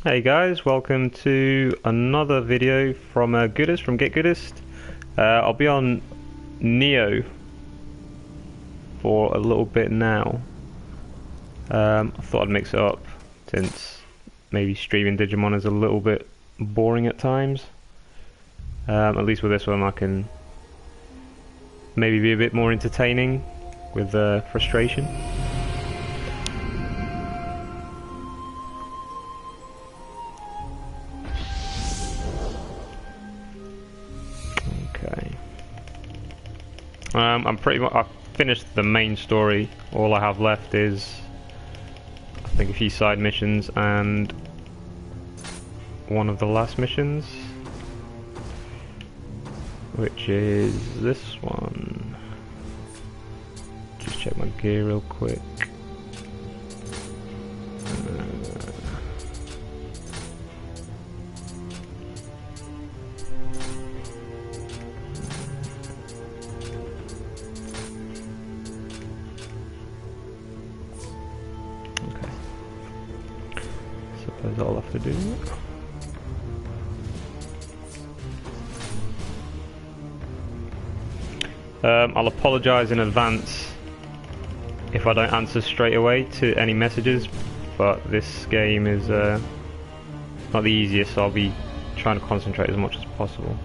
Hey guys, welcome to another video from Gudest from Get Gudest. I'll be on Nioh for a little bit now. I thought I'd mix it up since maybe streaming Digimon is a little bit boring at times. At least with this one I can maybe be a bit more entertaining with frustration. I'm pretty much. I've finished the main story. All I have left is, I think, a few side missions and one of the last missions, which is this one. Just check my gear real quick. Suppose I'll have to do that. I'll apologise in advance if I don't answer straight away to any messages, but this game is not the easiest, so I'll be trying to concentrate as much as possible.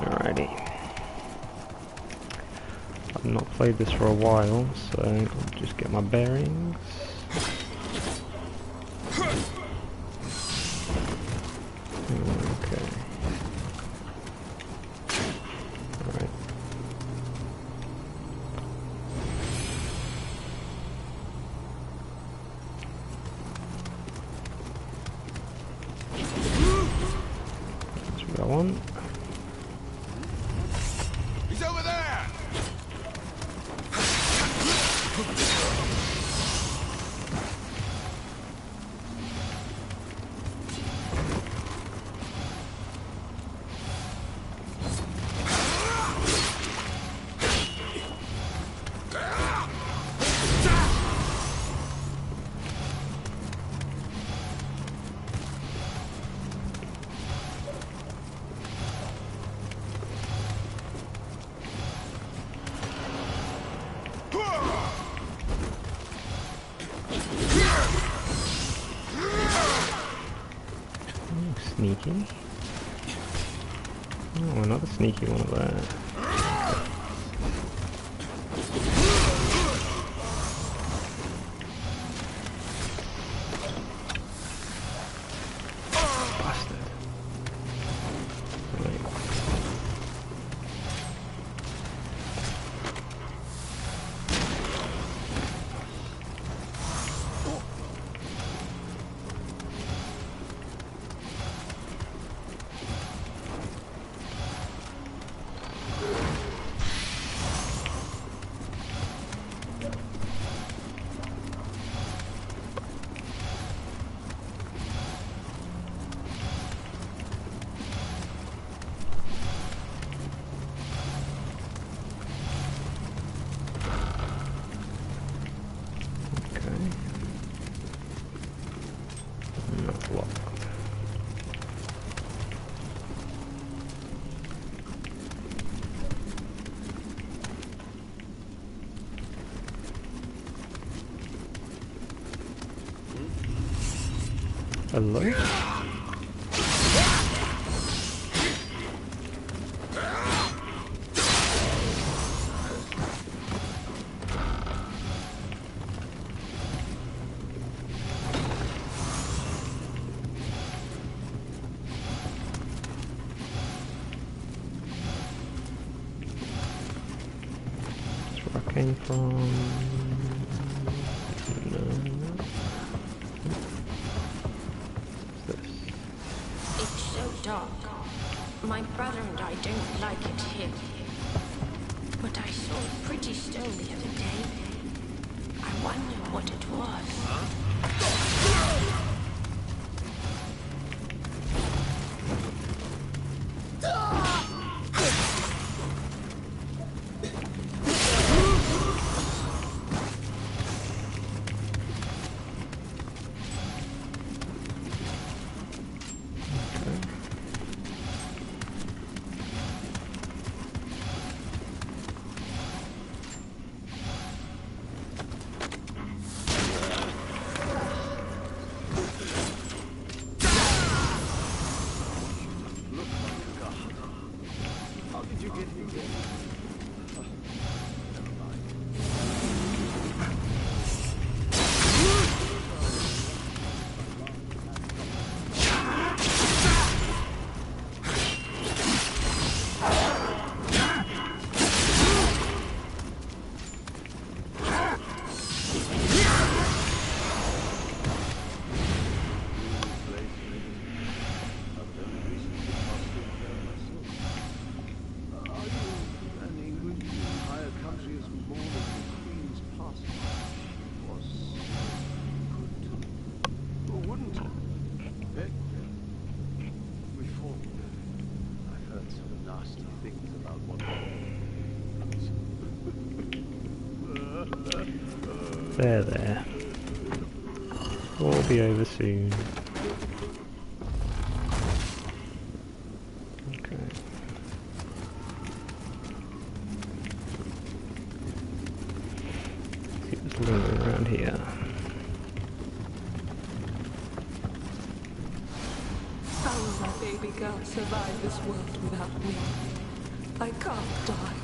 Alrighty. I've not played this for a while, so I'll just get my bearings. Okay. Alright. That's what I want. He's over there! Sneaky. Oh, another sneaky one of that. Bastard. Right. Hello? That's where I came from. Dark. My brother and I don't like it here. But I saw a pretty stone the other day. I wonder what it was. There. We'll be over soon. Okay. See what's lingering around here. How will my baby girl survive this world without me? I can't die.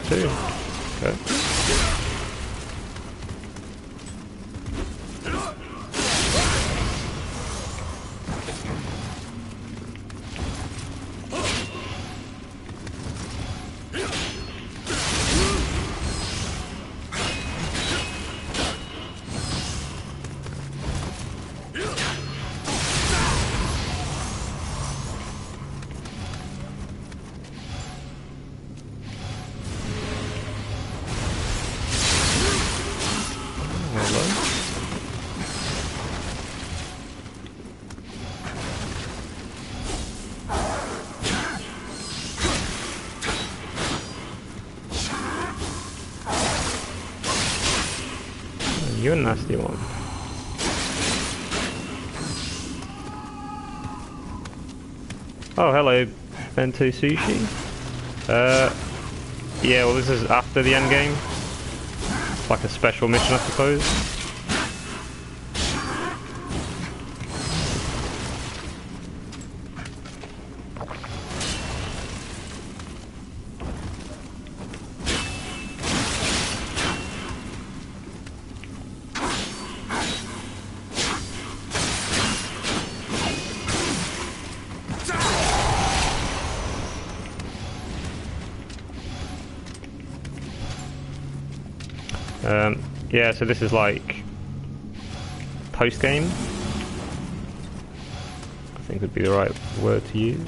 Two. Okay. You're a nasty one. Oh, hello, Bento Sushi. Yeah, well, this is after the end game. It's like a special mission, I suppose. Yeah, so this is like post-game, I think would be the right word to use.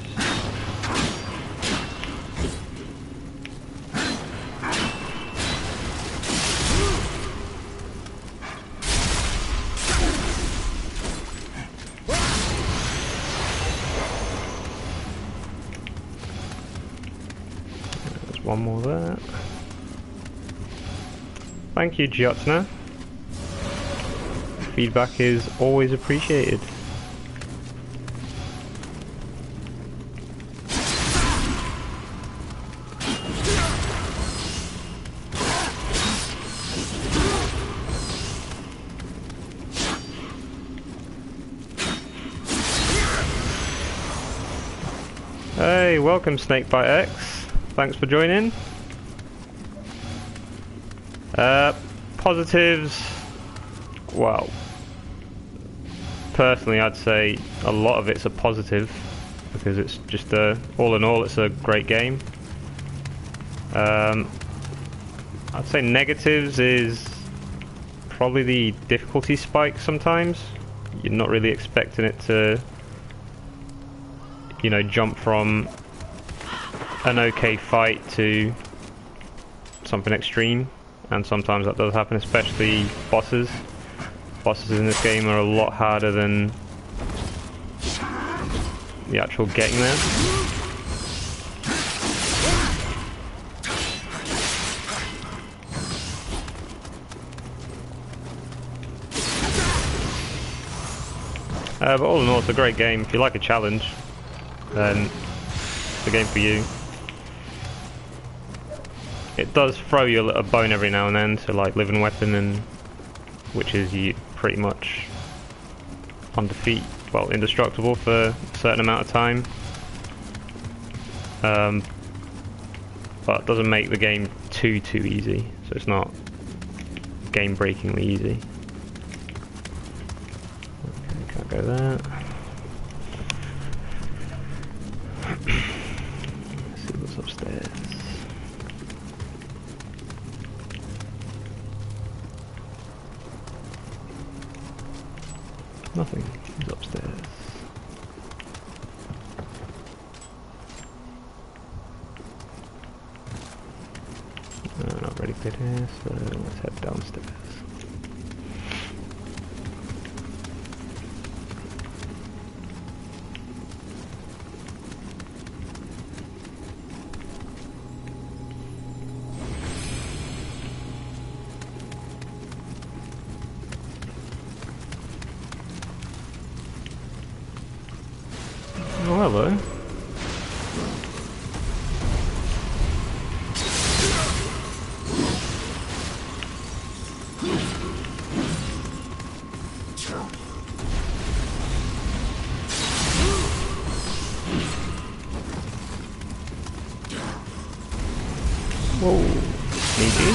There's one more there. Thank you, Jyotsna. Feedback is always appreciated. Hey, welcome Snakebite X. Thanks for joining. Positives. Well, personally, I'd say a lot of it's a positive because it's just all in all, it's a great game. I'd say negatives is probably the difficulty spike sometimes. You're not really expecting it to, you know, jump from an okay fight to something extreme, and sometimes that does happen, especially bosses. Bosses in this game are a lot harder than the actual getting there. But all in all, it's a great game. If you like a challenge, then it's the game for you. It does throw you a bone every now and then, so like living weapon, and which is you pretty much on defeat, well, indestructible for a certain amount of time. But it doesn't make the game too easy, so it's not game-breakingly easy. Okay, can't go there. Let's see what's upstairs. Nothing is upstairs. Not ready for here, so let's head downstairs. Oh, hello. Whoa, sneaky.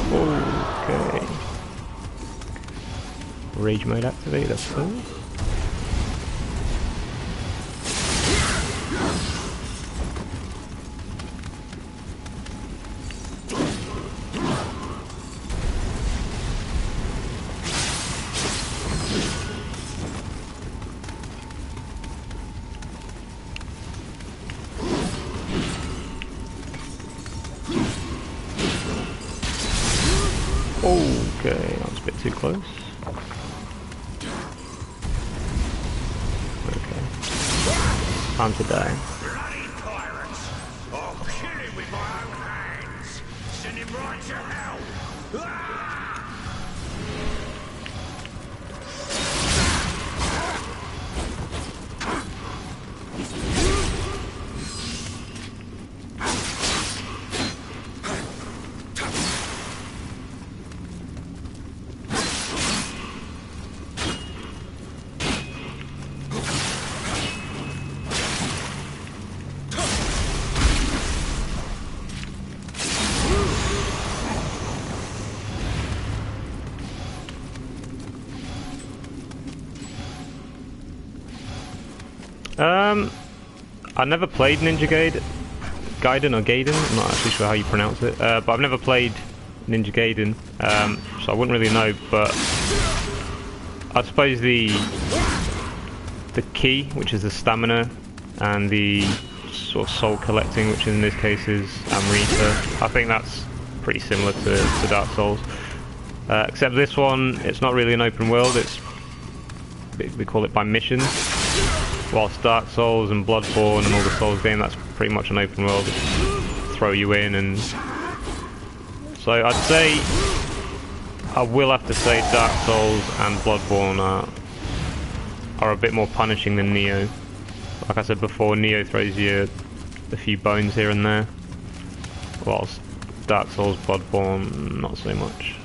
Okay. Rage mode activated, I suppose. Okay, that was a bit too close. Okay. Time to die. Bloody pirates! I'll kill him with my own hands! Send him right to hell! I never played Ninja Gaiden or Gaiden, I'm not actually sure how you pronounce it, but I've never played Ninja Gaiden, so I wouldn't really know, but I suppose the key, which is the stamina, and the sort of soul collecting, which in this case is Amrita, I think that's pretty similar to Dark Souls. Except this one, it's not really an open world, we call it by missions. Whilst Dark Souls and Bloodborne and all the Souls games, that's pretty much an open world. Throw you in, and so I'd say I will have to say Dark Souls and Bloodborne are are a bit more punishing than Nioh. Like I said before, Nioh throws you a few bones here and there, whilst Dark Souls, Bloodborne, not so much.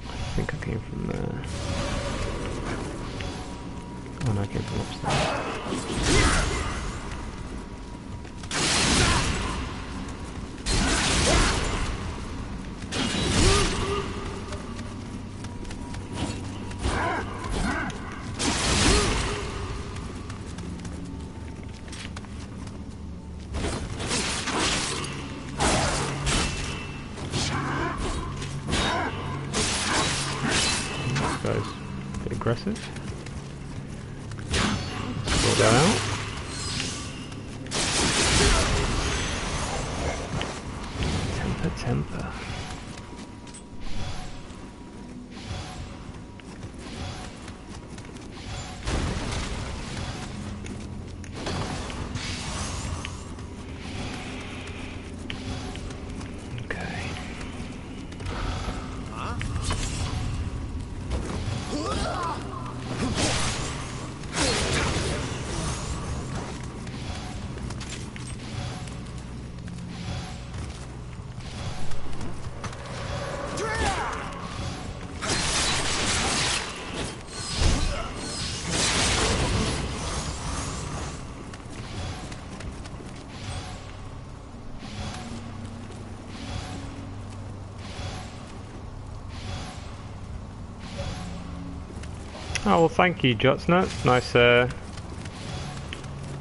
I think I came from there. Oh no, I came from upstairs. Guy's a bit aggressive. Slow that out. Temper. Okay. Oh well, thank you, Jotsnut. Nice,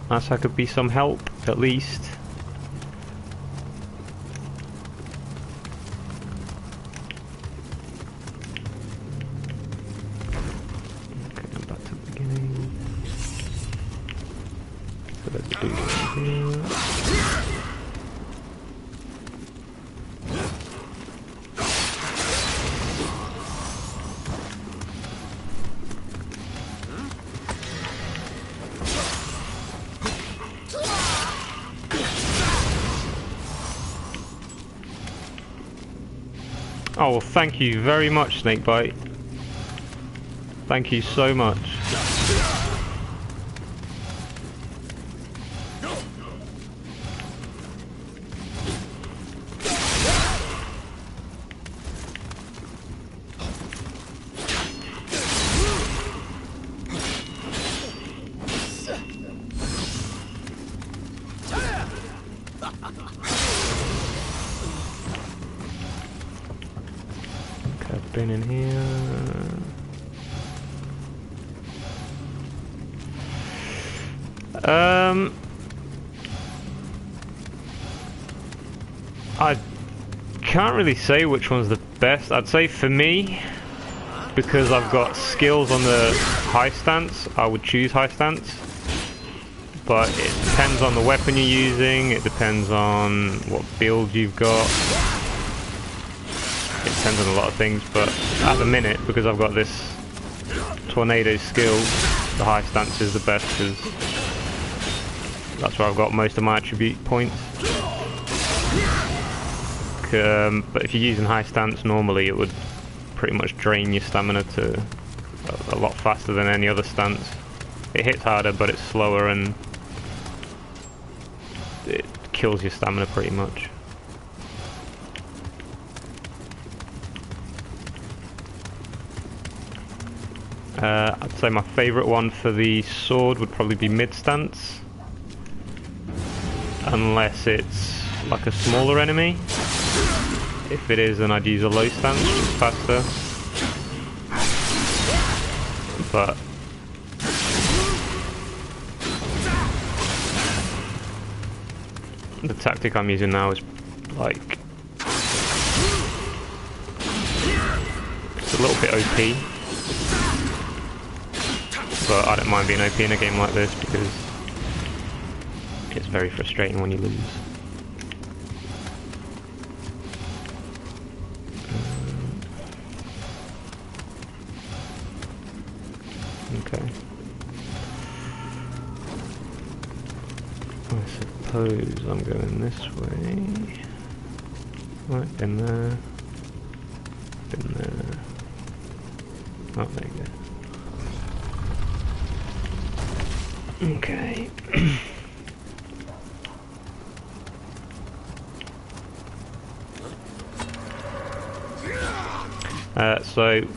nice I could be some help, at least. Okay, I'm back to the beginning. So there's a dude here. Oh well, thank you very much, Snakebite. Thank you so much. Okay, I've been in here. I can't really say which one's the best. I'd say for me, because I've got skills on the high stance, I would choose high stance. But it depends on the weapon you're using, it depends on what build you've got. It depends on a lot of things, but at the minute, because I've got this tornado skill, the high stance is the best, because that's where I've got most of my attribute points. But if you're using high stance normally, it would pretty much drain your stamina to a lot faster than any other stance. It hits harder, but it's slower and it kills your stamina pretty much. I'd say my favourite one for the sword would probably be mid stance, unless it's like a smaller enemy. If it is, then I'd use a low stance, which is faster. But The tactic I'm using now is like it's a little bit OP, but I don't mind being OP in a game like this because it's very frustrating when you lose. Okay. I suppose I'm going this way. Right, been there. Been there. Oh, there you go. Okay. So,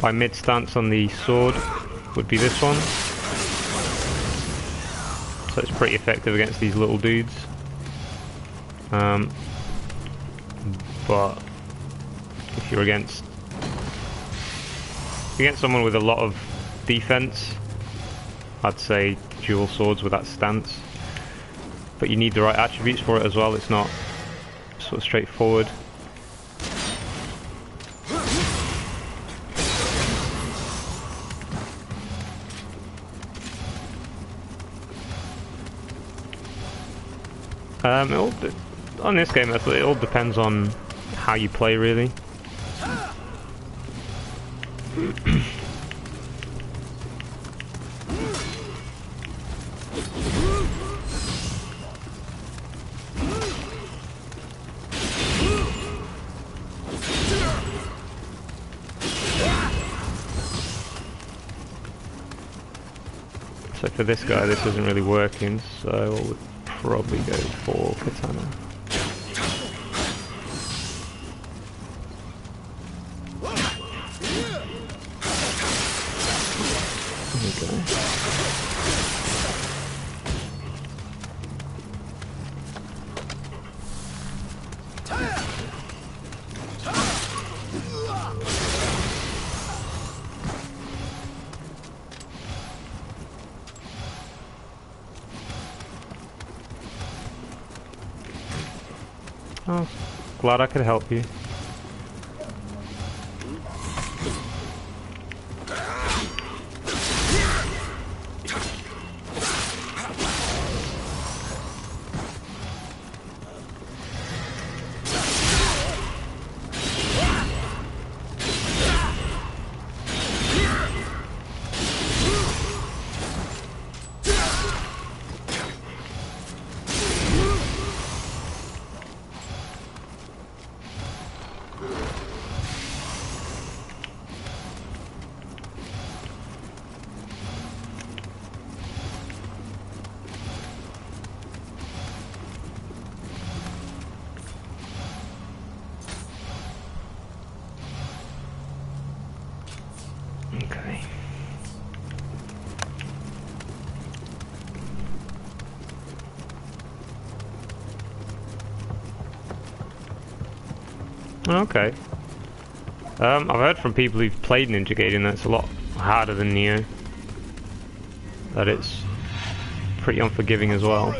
my mid stance on the sword would be this one. So it's pretty effective against these little dudes. But if you're against someone with a lot of defense, I'd say dual swords with that stance. But you need the right attributes for it as well. It's not sort of straightforward. On this game, it all depends on how you play, really. So for this guy, this isn't really working, so I would probably go for katana. Oh, glad I could help you. Okay. Okay. I've heard from people who've played Ninja Gaiden that it's a lot harder than Nioh. That it's pretty unforgiving as well.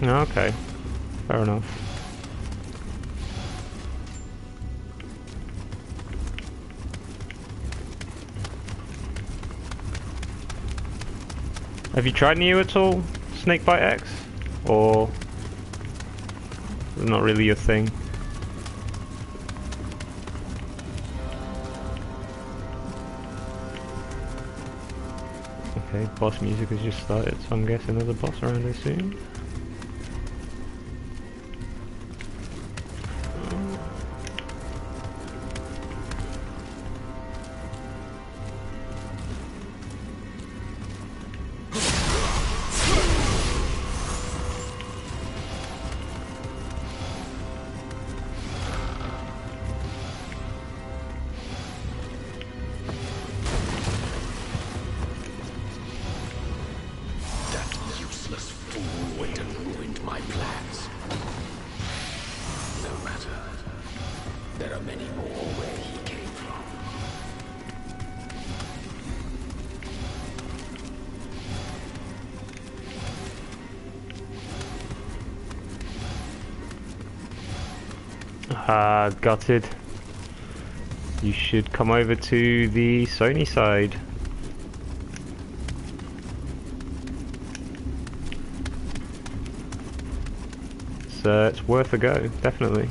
Okay, fair enough. Have you tried Nioh at all, Snakebite X? Or not really your thing? Okay, boss music has just started, so I'm guessing there's a boss around here soon. Gutted. You should come over to the Sony side. So it's worth a go, definitely.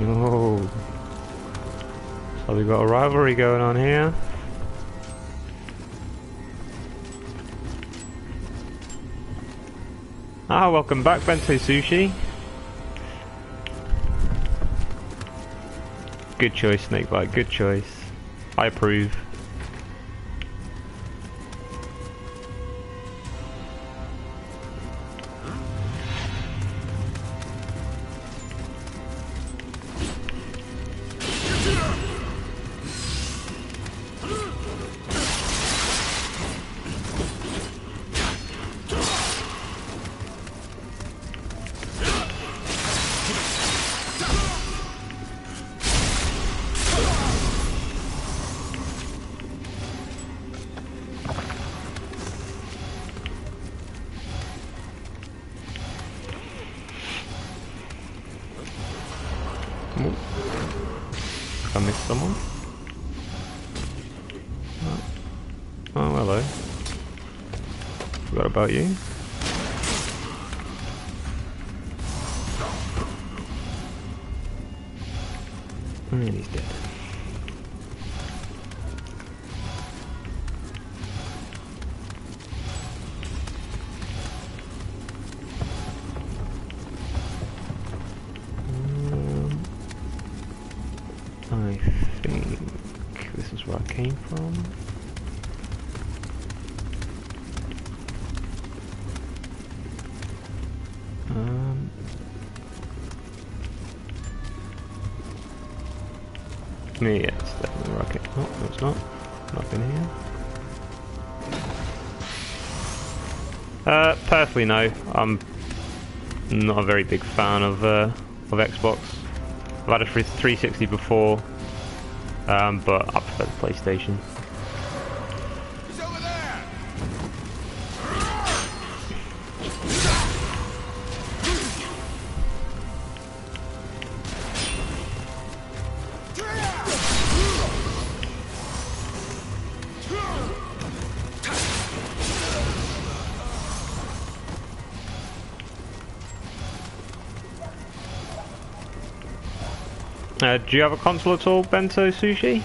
Oh, so we've got a rivalry going on here. Ah, welcome back, Bento Sushi. Good choice, Snakebite, good choice. I approve. I missed someone. Oh, hello. Forgot about you. And he's dead. I think this is where I came from. Yeah, it's definitely a rocket. Oh, no, it's not. Nothing here. Personally, no. I'm not a very big fan of Xbox. I've had a 360 before, but I prefer the PlayStation. He's over there! Do you have a console at all, Bento Sushi?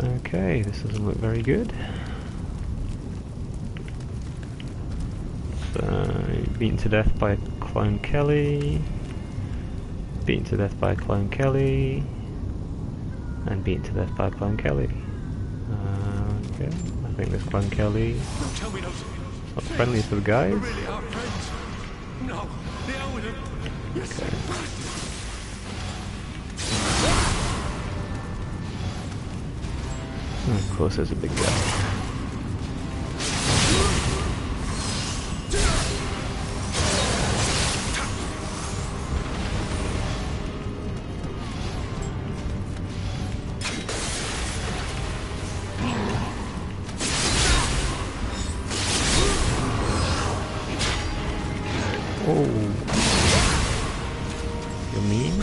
Okay, this doesn't look very good. So, beaten to death by Clone Kelly, beaten to death by Clone Kelly, and beaten to death by Clone Kelly. Okay, I think this Clone Kelly is not the friendliest of the guys. Okay. And of course there's a big guy. Oh, you mean?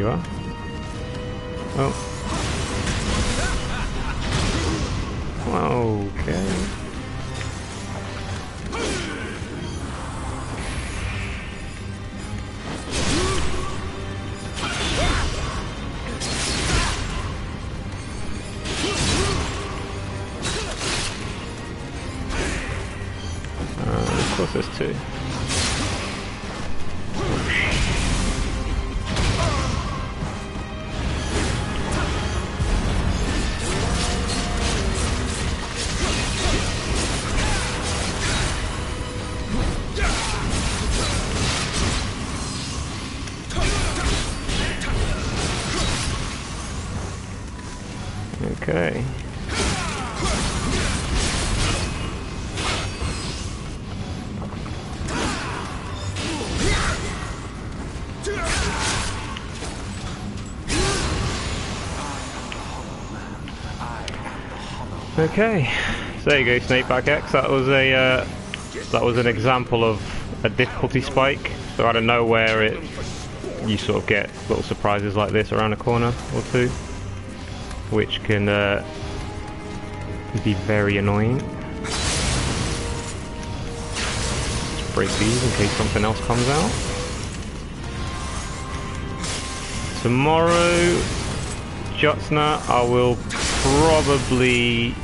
you are. Oh. Okay. What's this too? Okay. Okay, so there you go, Snakeback X. That was an example of a difficulty spike. So out of nowhere, you sort of get little surprises like this around a corner or two, which can be very annoying. Let's break these in case something else comes out. Tomorrow, Jotsna, I will probably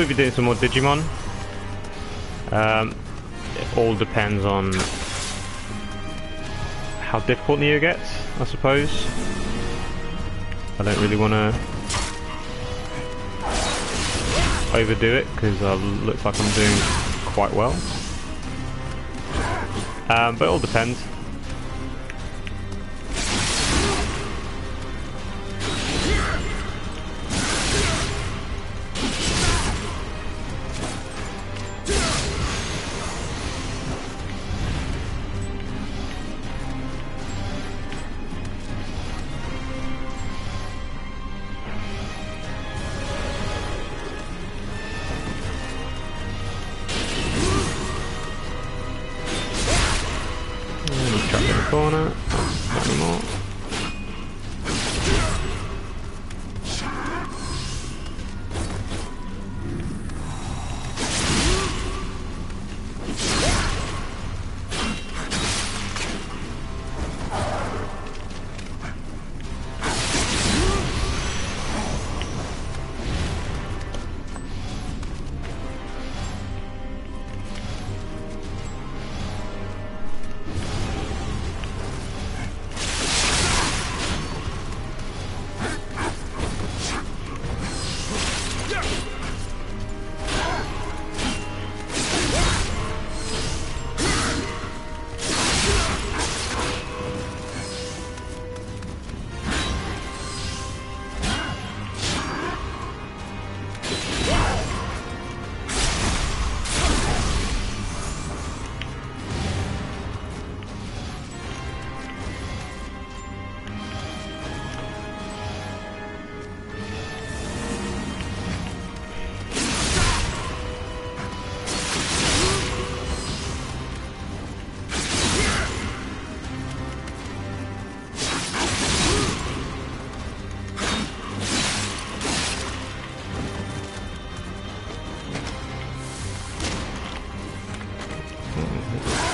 be doing some more Digimon. It all depends on how difficult Nioh gets, I suppose. I don't really want to overdo it because it looks like I'm doing quite well. But it all depends. Trap in the corner, not anymore.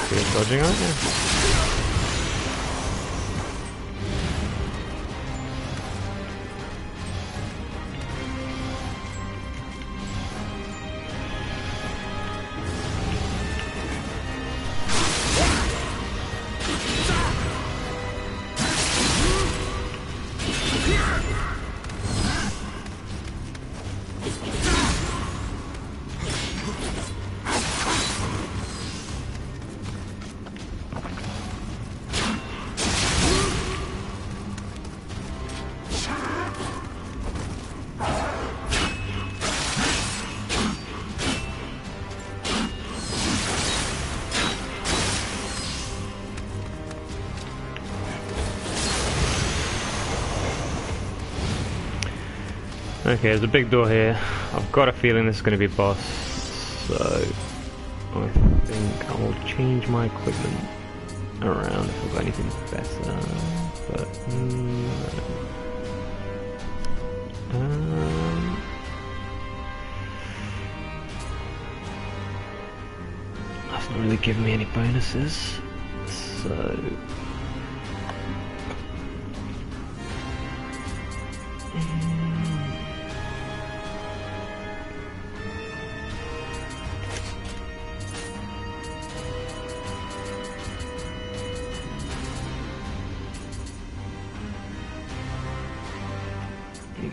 You're dodging, aren't you? Okay, there's a big door here. I've got a feeling this is going to be a boss, so I think I will change my equipment around if I've got anything better. but that's not really giving me any bonuses, so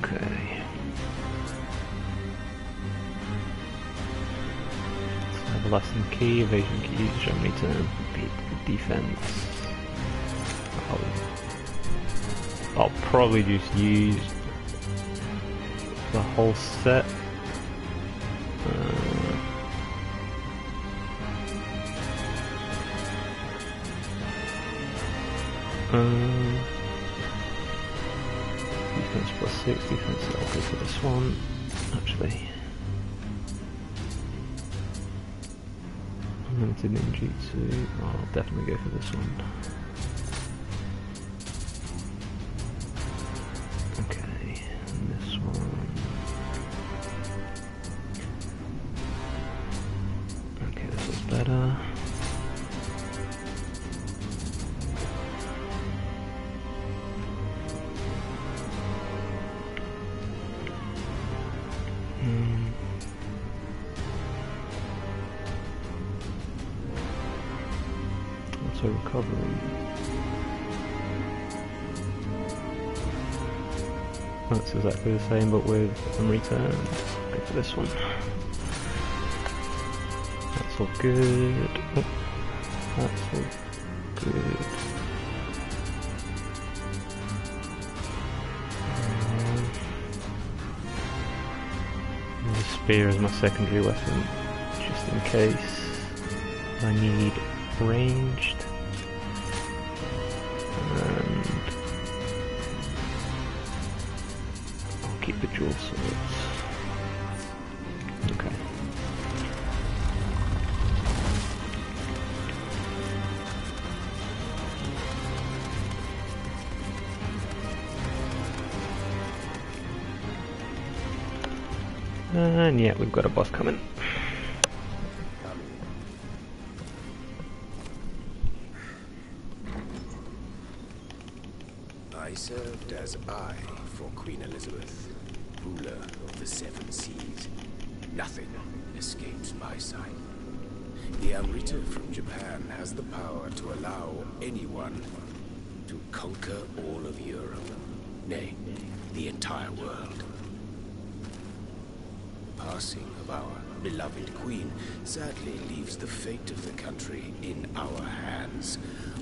okay. Everlasting key, evasion keys, Germany turn, defense. I'll probably just use the whole set. Defense plus 6, defense, I'll go for this one, actually. Unlimited ninjutsu, I'll definitely go for this one. Okay, and this one. Okay, this was better. Recovery. That's exactly the same, but with return. Go for this one. That's all good. Oh, that's all good. The spear is my secondary weapon, just in case I need ranged. Keep the dual swords. Okay. And yeah, we've got a boss coming. I served as eye for Queen Elizabeth, ruler of the Seven Seas. Nothing escapes my sight. The Amrita from Japan has the power to allow anyone to conquer all of Europe, nay, the entire world. Passing of our beloved queen sadly leaves the fate of the country in our hands.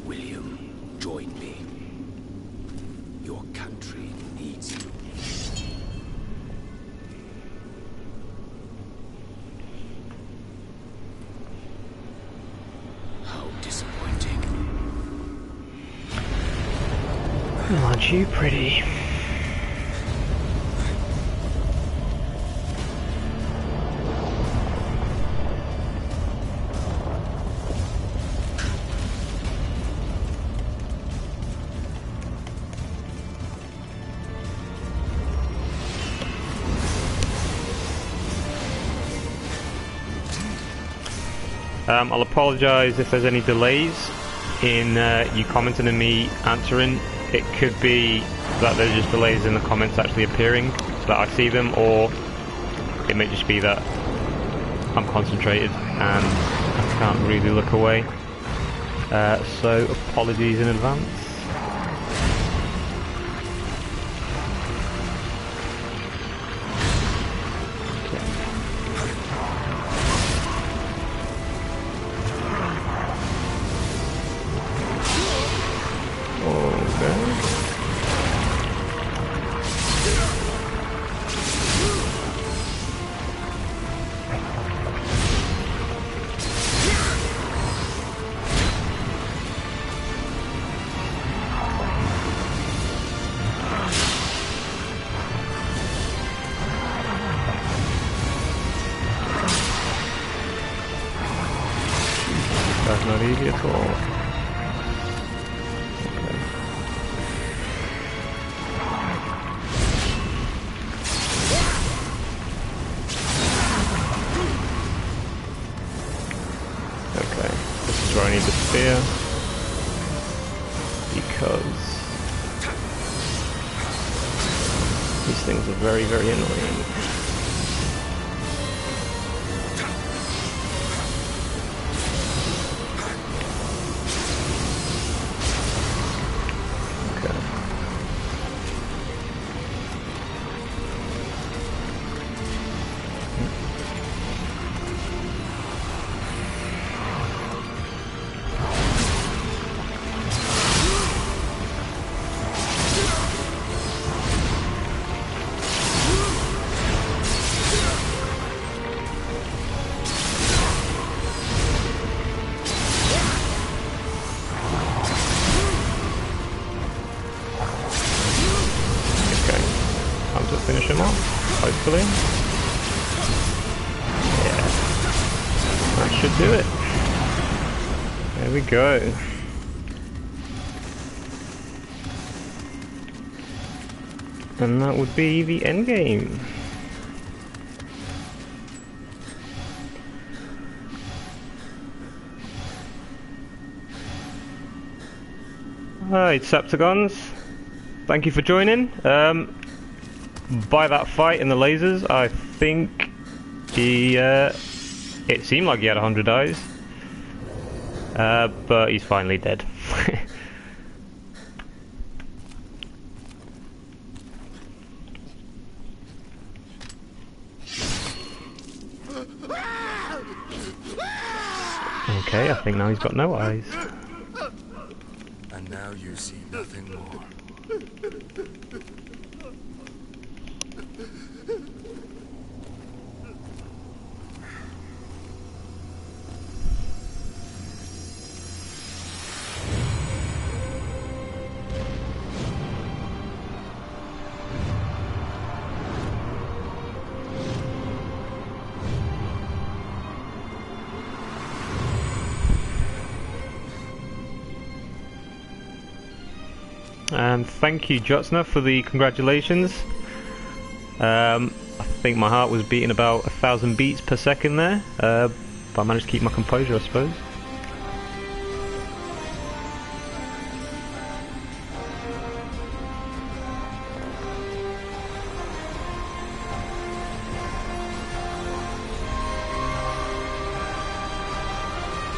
William, join me. Your country needs you. How disappointing. Well, aren't you pretty? I'll apologise if there's any delays in you commenting and me answering. It could be that there's just delays in the comments actually appearing so that I see them, or it may just be that I'm concentrated and I can't really look away. So apologies in advance. That's not easy at all. Okay. spear because these things are very, very annoying. Finish him off, hopefully. Yeah, that should do it. There we go. And that would be the end game. Alright, Septagons, thank you for joining. By that fight in the lasers, I think he, it seemed like he had 100 eyes, but he's finally dead. Okay, I think now he's got no eyes. And now you see nothing more. And thank you, Jotsna, for the congratulations. I think my heart was beating about 1,000 beats per second there, but I managed to keep my composure, I suppose.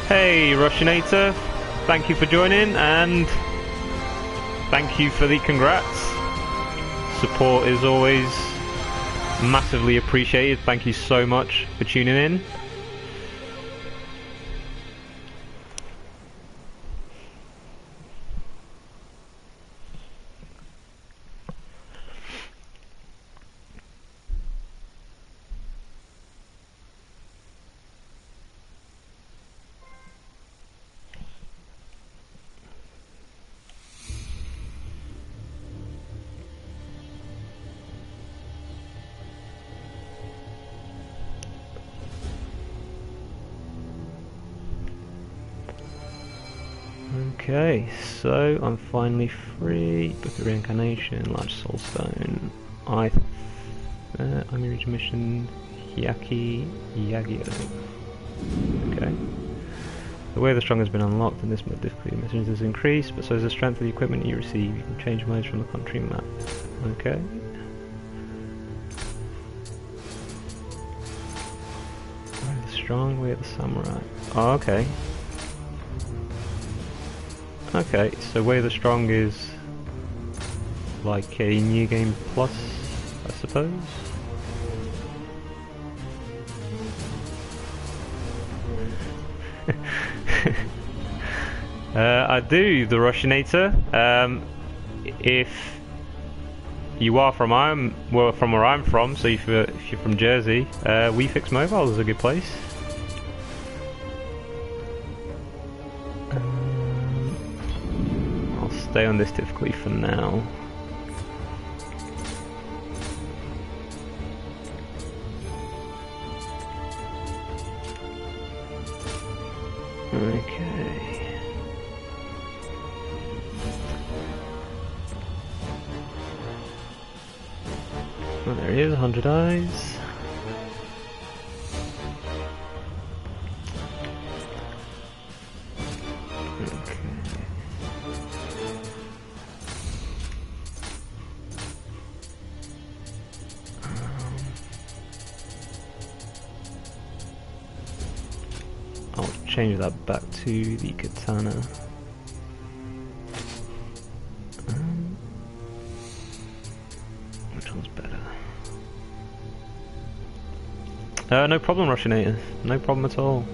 Hey, Russianator, thank you for joining, and thank you for the congrats. Support is always massively appreciated. Thank you so much for tuning in. Okay, so I'm finally free. Book of Reincarnation, Large Soul Stone. I'm in mission Yagio. Okay. The way of the strong has been unlocked, and this mode difficulty missions has increased, but so has the strength of the equipment you receive. You can change modes from the country map. Okay. Way of the strong, way of the samurai. Oh, okay. Okay, so Way of the Strong is like a new game plus, I suppose. I do, the Russianator. If you are from from where I'm from, so if you're from Jersey, We Fix Mobile is a good place. Stay on this difficulty for now. Okay. Well, there he is, 100 eyes. change that back to the katana. Which one's better? No problem, Russianator. No problem at all.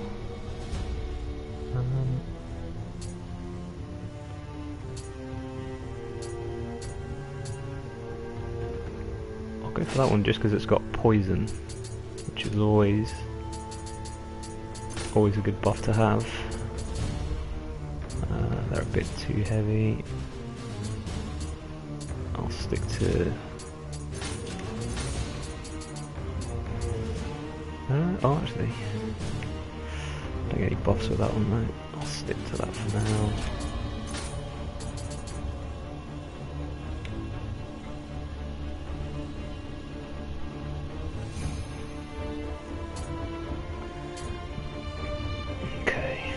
I'll go for that one just because it's got poison, which is always a good buff to have. They're a bit too heavy. I'll stick to... oh, actually, don't get any buffs with that one though. I'll stick to that for now. Okay.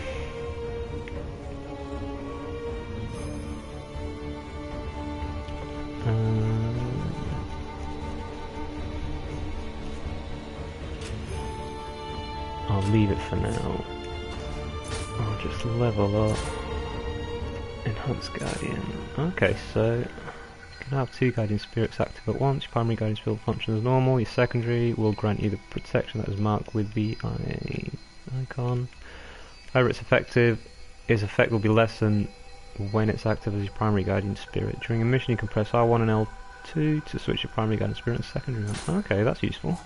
I'll leave it for now. I'll just level up. Enhanced Guardian. Okay, so you can have 2 Guardian Spirits active at once. Your primary Guardian Spirit will function as normal. Your secondary will grant you the protection that is marked with the icon. However, its effect will be lessened when it's active as your primary Guardian Spirit. During a mission, you can press R1 and L2 to switch your primary Guardian Spirit and secondary one. Okay, that's useful.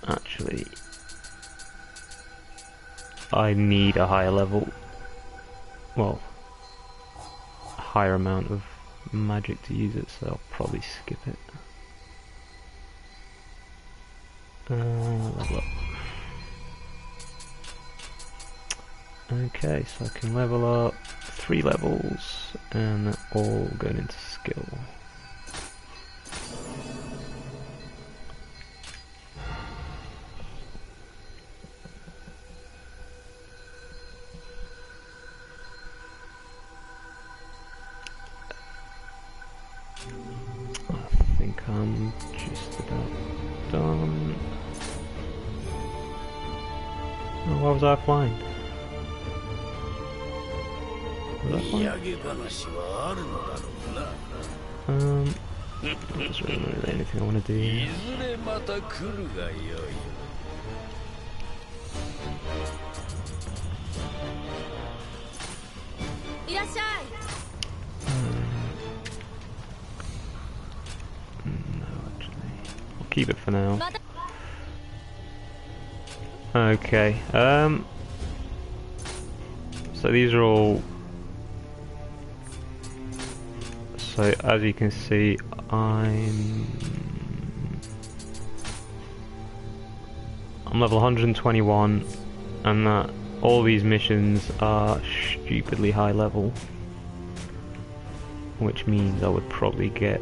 Actually, I need a higher level, well, a higher amount of magic to use it, so I'll probably skip it. Level up. Okay, so I can level up 3 levels, and they're all going into skill. I think I'm just about done. Oh, why was I flying? Doesn't really anything I want to do here. No, actually, I'll keep it for now. Okay, so these are all... So as you can see, I'm level 121, and that all these missions are stupidly high level, which means I would probably get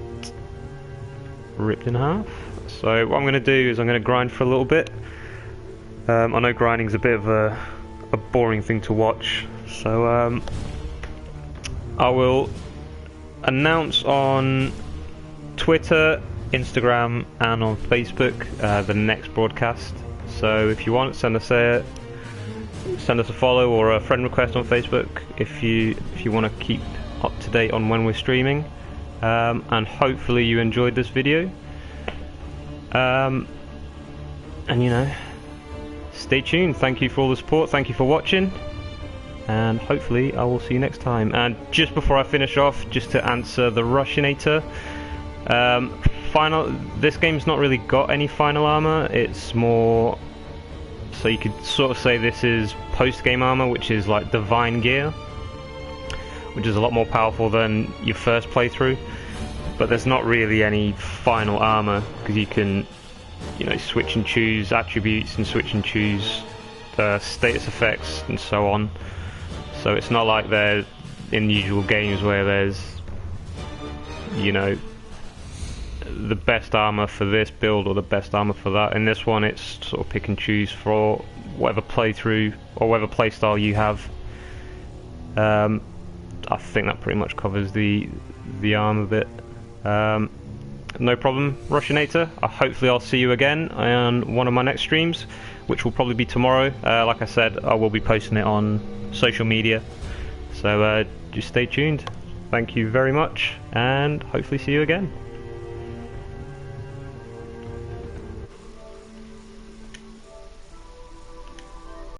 ripped in half. So what I'm going to do is I'm going to grind for a little bit. I know grinding's a bit of a boring thing to watch, so I will announce on Twitter, Instagram and on Facebook the next broadcast. So if you want, send us a follow or a friend request on Facebook if you want to keep up to date on when we're streaming, and hopefully you enjoyed this video, and you know, stay tuned. Thank you for all the support, thank you for watching, and hopefully I will see you next time. And just before I finish off, just to answer the Russianator, this game's not really got any final armor. It's more, so you could sort of say this is post-game armor, which is like divine gear, which is a lot more powerful than your first playthrough. But there's not really any final armor, because you can, you know, switch and choose attributes and switch and choose status effects and so on. So it's not like there's in usual games where there's, you know, the best armor for this build or the best armor for that. In this one, it's sort of pick and choose for whatever playthrough or whatever playstyle you have. I think that pretty much covers the armor bit. No problem, Russianator. Hopefully I'll see you again on one of my next streams, which will probably be tomorrow. Like I said, I will be posting it on social media, so just stay tuned. Thank you very much, and hopefully see you again.